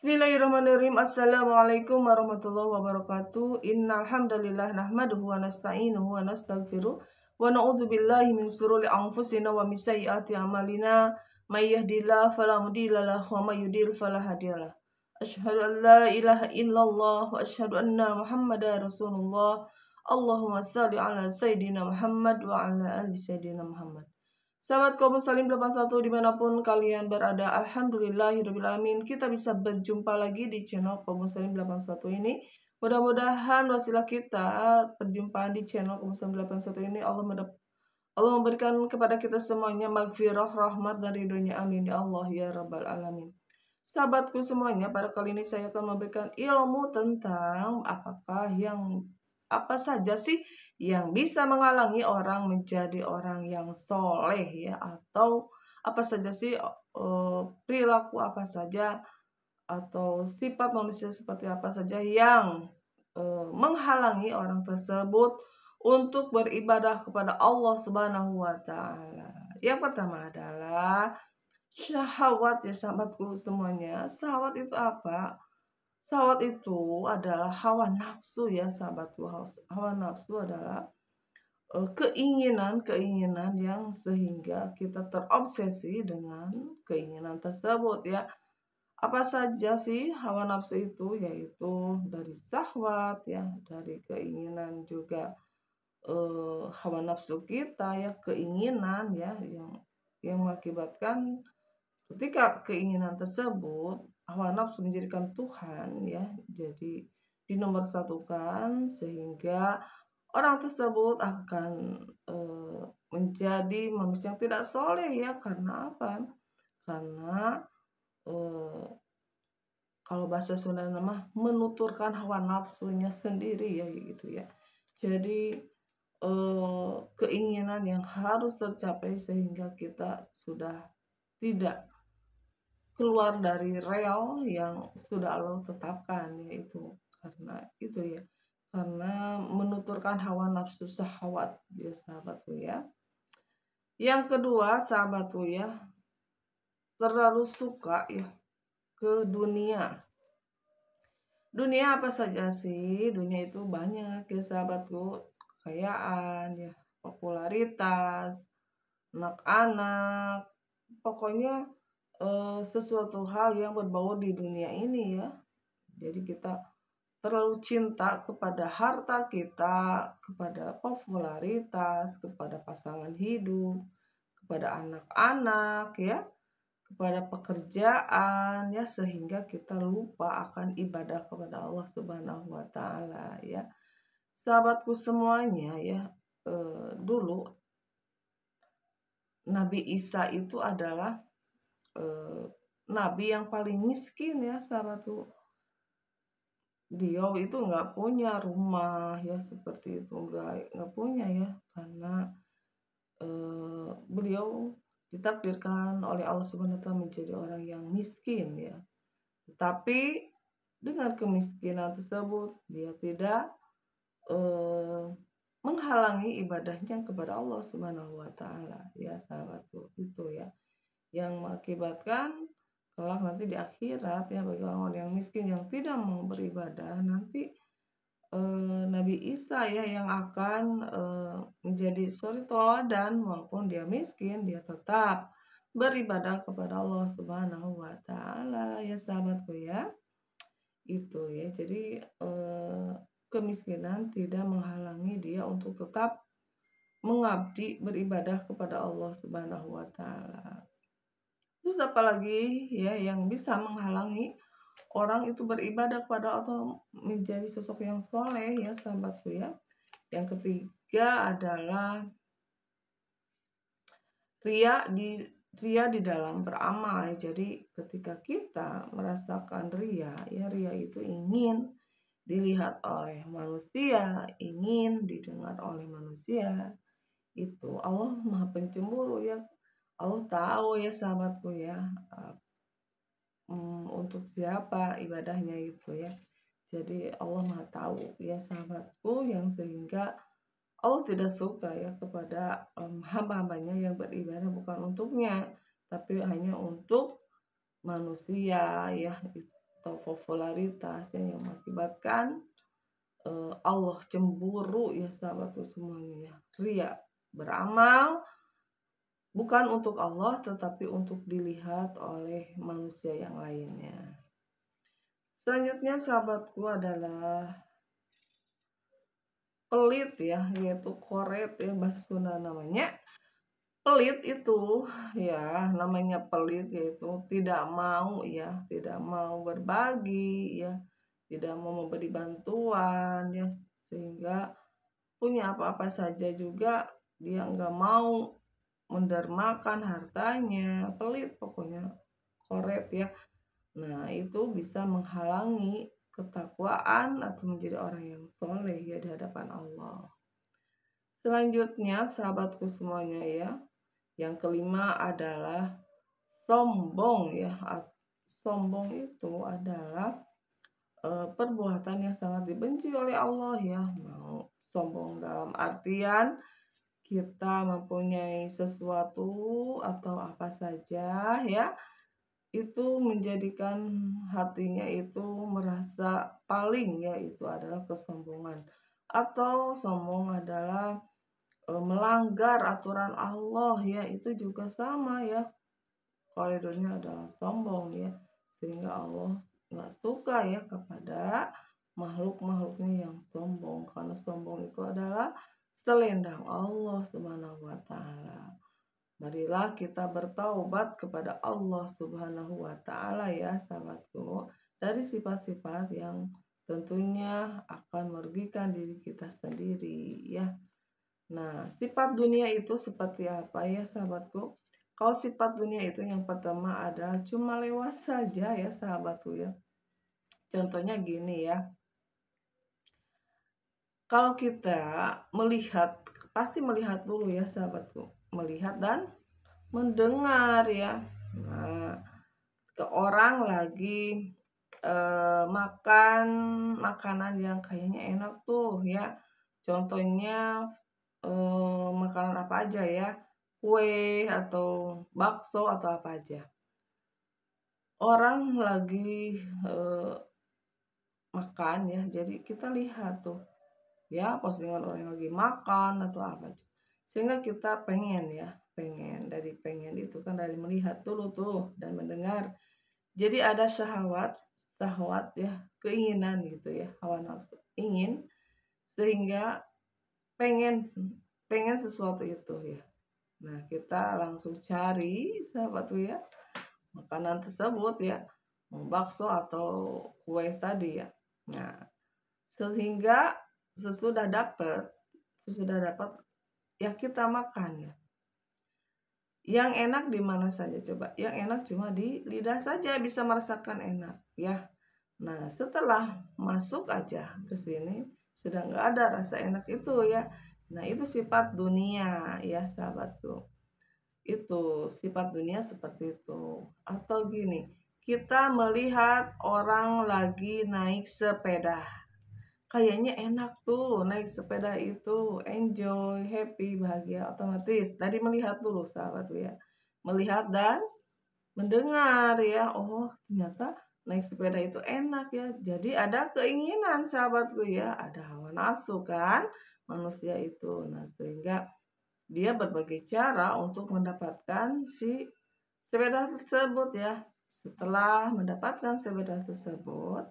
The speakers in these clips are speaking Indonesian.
Bismillahirrahmanirrahim. Assalamualaikum warahmatullahi wabarakatuh. Innal hamdalillah nahmaduhu wa nasta'inuhu wa nastaghfiruh wa na'udzubillahi min shururi anfusina wa min sayyiati a'malina. May yahdihillahu fala mudilla lahu wa may yudlil fala hadiyalah. Asyhadu an la ilaha illallah wa asyhadu anna Muhammadar Rasulullah. Allahumma shalli ala sayyidina Muhammad wa ala ali sayyidina Muhammad. Sahabat kaum muslim 81 dimanapun kalian berada, alhamdulillahirrahmanirrahim, kita bisa berjumpa lagi di channel kaum muslim 81 ini. Mudah-mudahan wasilah kita perjumpaan di channel kaum muslim 81 ini Allah memberikan kepada kita semuanya maghfirah, rahmat dan ridhonya, amin ya Allah ya rabbal alamin. Sahabatku semuanya, pada kali ini saya akan memberikan ilmu tentang apa saja sih yang bisa menghalangi orang menjadi orang yang soleh ya, atau apa saja sih perilaku apa saja atau sifat manusia seperti apa saja yang menghalangi orang tersebut untuk beribadah kepada Allah Subhanahu wa taala. Yang pertama adalah syahwat ya sahabatku semuanya. Syahwat itu apa? Syahwat itu adalah hawa nafsu ya sahabatku. Hawa nafsu adalah keinginan-keinginan yang sehingga kita terobsesi dengan keinginan tersebut ya. Apa saja sih hawa nafsu itu? Yaitu dari syahwat ya, dari keinginan juga hawa nafsu kita ya, keinginan ya yang mengakibatkan ketika keinginan tersebut hawa nafsu menjadikan Tuhan ya, jadi dinomorsatukan sehingga orang tersebut akan menjadi manusia yang tidak soleh ya. Karena apa? Karena kalau bahasa Sunda nama menuturkan hawa nafsunya sendiri ya gitu ya. Jadi keinginan yang harus tercapai sehingga kita sudah tidak keluar dari rel yang sudah Allah tetapkan, yaitu karena itu ya, karena menuturkan hawa nafsu syahwat ya sahabatku ya. Yang kedua sahabatku ya, terlalu suka ya ke dunia. Dunia apa saja sih? Dunia itu banyak ya sahabatku, kekayaan ya, popularitas, anak-anak, pokoknya sesuatu hal yang berbau di dunia ini ya. Jadi kita terlalu cinta kepada harta kita, kepada popularitas, kepada pasangan hidup, kepada anak-anak ya, kepada pekerjaan ya, sehingga kita lupa akan ibadah kepada Allah Subhanahu wa taala ya. Sahabatku semuanya ya, dulu Nabi Isa itu adalah nabi yang paling miskin ya sahabatku. Dia itu nggak punya rumah ya, seperti itu, nggak punya ya, karena beliau ditakdirkan oleh Allah Subhanahu wa taala menjadi orang yang miskin ya. Tetapi dengan kemiskinan tersebut dia tidak menghalangi ibadahnya kepada Allah Subhanahu wa taala ya sahabatku, itu ya yang mengakibatkan kelak nanti di akhirat ya, bagi orang yang miskin yang tidak mau beribadah, nanti Nabi Isa ya yang akan menjadi suri toladan. Walaupun dia miskin, dia tetap beribadah kepada Allah Subhanahu wa taala ya sahabatku ya. Itu ya. Jadi kemiskinan tidak menghalangi dia untuk tetap mengabdi beribadah kepada Allah Subhanahu wa taala. Terus apalagi ya yang bisa menghalangi orang itu beribadah kepada Allah, menjadi sosok yang soleh ya sahabatku ya. Yang ketiga adalah ria di dalam beramal. Jadi ketika kita merasakan ria ya, ria itu ingin dilihat oleh manusia, ingin didengar oleh manusia. Itu Allah Maha Pencemburu ya. Allah tahu ya sahabatku ya, untuk siapa ibadahnya itu ya. Jadi Allah Maha tahu ya sahabatku, yang sehingga Allah tidak suka ya kepada hamba-hambanya yang beribadah bukan untuknya, tapi hanya untuk manusia ya. atau popularitas yang mengakibatkan Allah cemburu ya sahabatku semuanya ya. Ria, beramal bukan untuk Allah tetapi untuk dilihat oleh manusia yang lainnya. Selanjutnya sahabatku adalah pelit ya, yaitu koret ya bahasa Sunda namanya. Pelit itu ya, namanya pelit yaitu tidak mau ya, tidak mau berbagi ya, tidak mau memberi bantuan ya, sehingga punya apa-apa saja juga dia nggak mau mendermakan hartanya. Pelit pokoknya, koret ya. Nah itu bisa menghalangi ketakwaan atau menjadi orang yang soleh ya di hadapan Allah. Selanjutnya sahabatku semuanya ya, yang kelima adalah sombong ya. Sombong itu adalah perbuatan yang sangat dibenci oleh Allah ya. Mau sombong dalam artian kita mempunyai sesuatu atau apa saja ya, itu menjadikan hatinya itu merasa paling ya, itu adalah kesombongan. Atau sombong adalah melanggar aturan Allah ya, itu juga sama ya, koridornya adalah sombong ya, sehingga Allah nggak suka ya kepada makhluk-makhluknya yang sombong, karena sombong itu adalah selendang Allah Subhanahu wa Ta'ala. Marilah kita bertaubat kepada Allah Subhanahu wa Ta'ala ya sahabatku, dari sifat-sifat yang tentunya akan merugikan diri kita sendiri ya. Nah, sifat dunia itu seperti apa ya sahabatku? Kalau sifat dunia itu yang pertama adalah cuma lewat saja ya sahabatku ya. Contohnya gini ya. Kalau kita melihat, pasti melihat dulu ya sahabatku. Melihat dan mendengar ya. Nah, ke orang lagi makan makanan yang kayaknya enak tuh ya. Contohnya makanan apa aja ya, kue atau bakso atau apa aja. Orang lagi makan ya, jadi kita lihat tuh ya postingan orang yang lagi makan atau apa aja, sehingga kita pengen ya, pengen itu kan dari melihat dulu tuh dan mendengar. Jadi ada syahwat ya, keinginan gitu ya, hawa nafsu, ingin, sehingga pengen sesuatu itu ya. Nah kita langsung cari sahabatku ya makanan tersebut ya, mau bakso atau kue tadi ya. Nah sehingga sesudah dapat ya kita makan ya. Yang enak di mana saja coba? Yang enak cuma di lidah saja, bisa merasakan enak ya. Nah setelah masuk aja ke sini sudah nggak ada rasa enak itu ya. Nah itu sifat dunia ya sahabatku. Itu sifat dunia seperti itu. Atau gini, kita melihat orang lagi naik sepeda, kayaknya enak tuh naik sepeda itu, enjoy, happy, bahagia, otomatis dari melihat dulu sahabatku ya, melihat dan mendengar ya. Oh ternyata naik sepeda itu enak ya, jadi ada keinginan sahabatku ya, ada hawa nafsu kan manusia itu. Nah sehingga dia berbagai cara untuk mendapatkan si sepeda tersebut ya. Setelah mendapatkan sepeda tersebut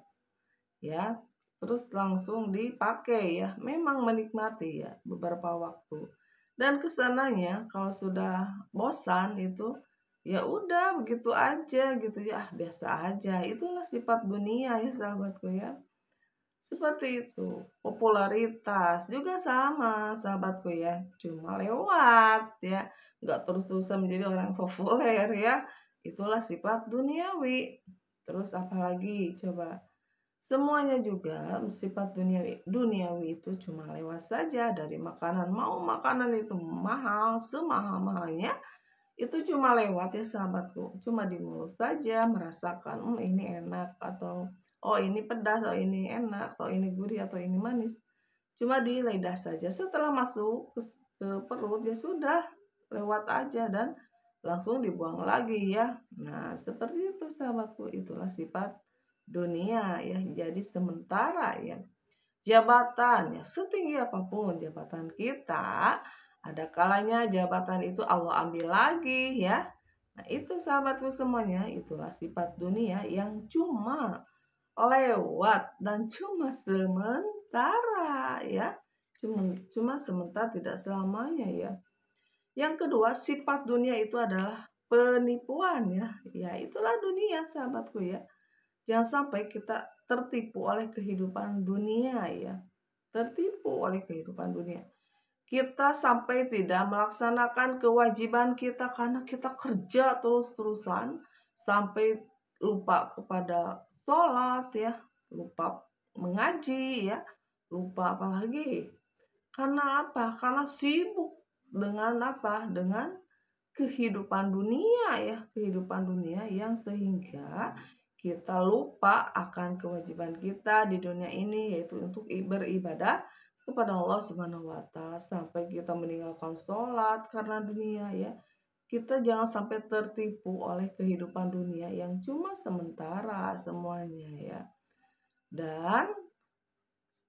ya, terus langsung dipakai ya, memang menikmati ya beberapa waktu. Dan kesananya kalau sudah bosan itu ya udah begitu aja gitu ya, biasa aja. Itulah sifat dunia ya sahabatku ya. Seperti itu. Popularitas juga sama sahabatku ya, cuma lewat ya, nggak terus-terusan menjadi orang populer ya. Itulah sifat duniawi. Terus apalagi coba, semuanya juga sifat duniawi itu cuma lewat saja. Dari makanan, mau makanan itu mahal semahal-mahalnya, itu cuma lewat ya sahabatku, cuma di mulut saja merasakan ini enak, atau oh ini pedas, oh ini enak, atau ini gurih, atau ini manis, cuma di lidah saja. Setelah masuk ke perut ya sudah lewat aja dan langsung dibuang lagi ya. Nah seperti itu sahabatku, itulah sifat dunia ya, jadi sementara ya. Jabatan ya, setinggi apapun jabatan kita, ada kalanya jabatan itu Allah ambil lagi ya. Nah, itu sahabatku semuanya, itulah sifat dunia yang cuma lewat dan cuma sementara ya. Cuma sementara, tidak selamanya ya. Yang kedua, sifat dunia itu adalah penipuan ya. Ya, itulah dunia sahabatku ya. Jangan sampai kita tertipu oleh kehidupan dunia ya. Tertipu oleh kehidupan dunia. Kita sampai tidak melaksanakan kewajiban kita karena kita kerja terus-terusan sampai lupa kepada sholat ya, lupa mengaji ya, lupa apalagi. Karena apa? Karena sibuk dengan apa? Dengan kehidupan dunia ya, kehidupan dunia yang sehingga kita lupa akan kewajiban kita di dunia ini, yaitu untuk beribadah kepada Allah Subhanahu wa taala, sampai kita meninggalkan sholat karena dunia ya. Kita jangan sampai tertipu oleh kehidupan dunia yang cuma sementara semuanya ya. Dan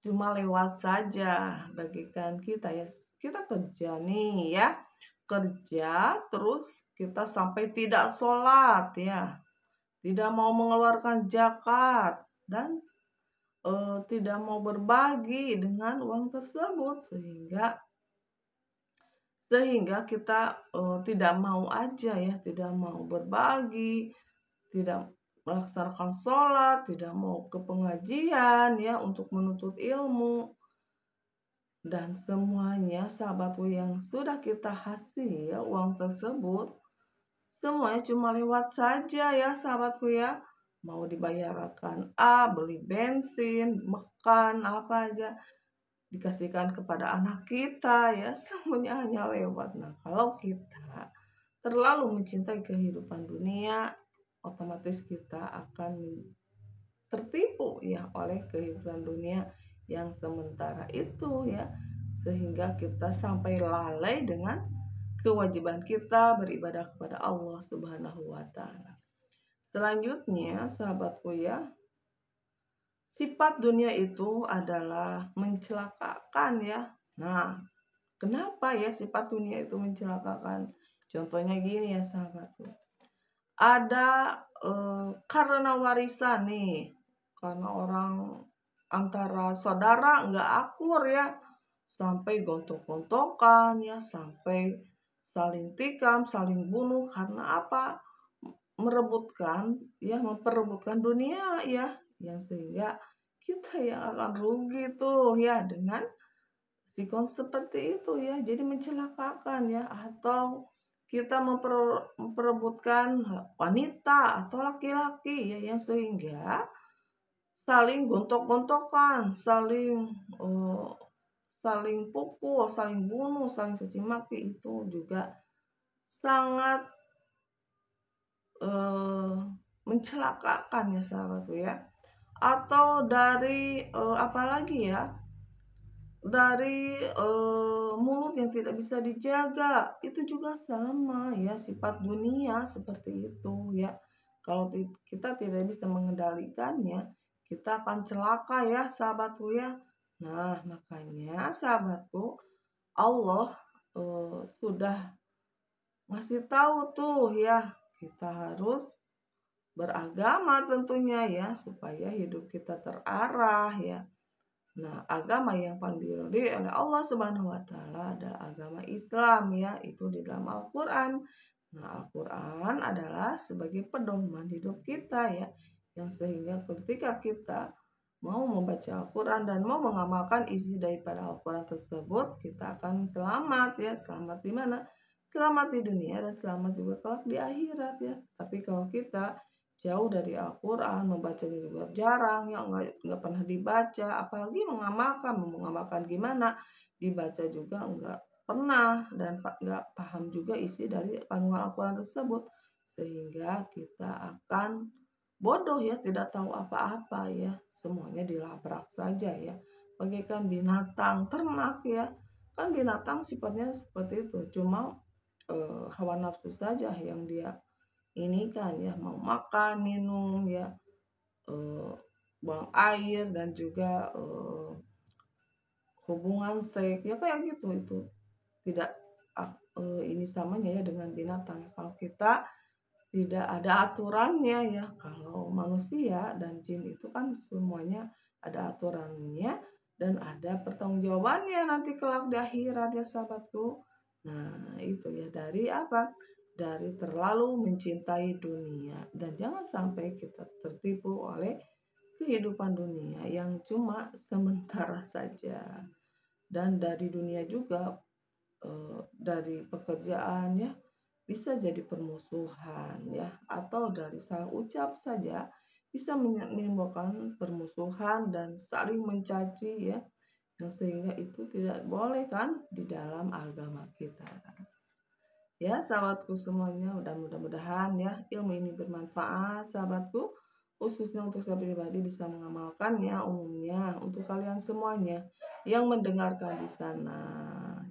cuma lewat saja bagikan kita ya. Kita kerja nih ya. Kerja terus kita sampai tidak sholat ya. Tidak mau mengeluarkan zakat dan tidak mau berbagi dengan uang tersebut, sehingga kita tidak mau aja ya, tidak mau berbagi, tidak melaksanakan sholat, tidak mau ke pengajian ya untuk menuntut ilmu. Dan semuanya sahabatku yang sudah kita hasil uang tersebut, semuanya cuma lewat saja ya sahabatku ya. Mau dibayarkan beli bensin, makan, apa aja, dikasihkan kepada anak kita ya, semuanya hanya lewat. Nah, kalau kita terlalu mencintai kehidupan dunia, otomatis kita akan tertipu ya oleh kehidupan dunia yang sementara itu ya. Sehingga kita sampai lalai dengan kewajiban kita beribadah kepada Allah Subhanahu wa taala. Selanjutnya, sahabatku ya, sifat dunia itu adalah mencelakakan ya. Nah, kenapa ya sifat dunia itu mencelakakan? Contohnya gini ya sahabatku. Ada karena warisan nih, karena orang antara saudara nggak akur ya, sampai gontok-gontokan ya, sampai saling tikam, saling bunuh karena apa? Memperebutkan dunia ya, yang sehingga kita yang akan rugi tuh ya dengan sikon seperti itu ya, jadi mencelakakan ya. Atau kita memperebutkan wanita atau laki-laki ya, yang sehingga saling gontok-gontokan, saling pukul, saling bunuh, saling caci maki, itu juga sangat mencelakakan ya sahabatku ya. Atau dari apalagi ya, dari mulut yang tidak bisa dijaga, itu juga sama ya, sifat dunia seperti itu ya. Kalau kita tidak bisa mengendalikannya, kita akan celaka ya sahabatku ya. Nah, makanya sahabatku, Allah sudah ngasih tahu tuh ya, kita harus beragama tentunya ya, supaya hidup kita terarah ya. Nah, agama yang paling diridhoi oleh Allah Subhanahu wa taala adalah agama Islam ya, itu di dalam Al-Qur'an. Nah, Al-Qur'an adalah sebagai pedoman hidup kita ya, yang sehingga ketika kita mau membaca Al-Qur'an dan mau mengamalkan isi daripada Al-Qur'an tersebut, kita akan selamat ya. Selamat di mana? Selamat di dunia dan selamat juga kelak di akhirat ya. Tapi kalau kita jauh dari Al-Quran, membacanya juga jarang, ya nggak pernah dibaca, apalagi mengamalkan gimana, dibaca juga nggak pernah, dan nggak paham juga isi dari kandungan Al-Quran tersebut, sehingga kita akan bodoh ya, tidak tahu apa-apa ya, semuanya dilabrak saja ya, bagaikan binatang ternak ya. Kan binatang sifatnya seperti itu, cuma hawa nafsu saja yang dia ini kan ya, mau makan minum ya, buang air dan juga hubungan seks ya kayak gitu. Itu tidak ini samanya ya dengan binatang. Kalau kita tidak ada aturannya ya, kalau manusia dan jin itu kan semuanya ada aturannya dan ada pertanggungjawabannya nanti kelak di akhirat ya sahabatku. Nah itu ya, dari apa? Dari terlalu mencintai dunia, dan jangan sampai kita tertipu oleh kehidupan dunia yang cuma sementara saja. Dan dari dunia juga dari pekerjaan ya bisa jadi permusuhan ya, atau dari salah ucap saja bisa menimbulkan permusuhan dan saling mencaci ya, yang sehingga itu tidak boleh kan di dalam agama kita. Ya sahabatku semuanya, mudah-mudahan ya ilmu ini bermanfaat sahabatku, khususnya untuk saya pribadi bisa mengamalkannya, umumnya untuk kalian semuanya yang mendengarkan di sana.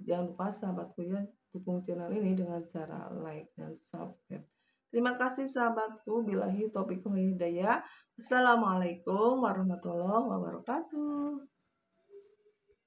Jangan lupa sahabatku ya, dukung channel ini dengan cara like dan subscribe. Terima kasih sahabatku, billahi taufiq wal hidayah. Assalamualaikum warahmatullahi wabarakatuh.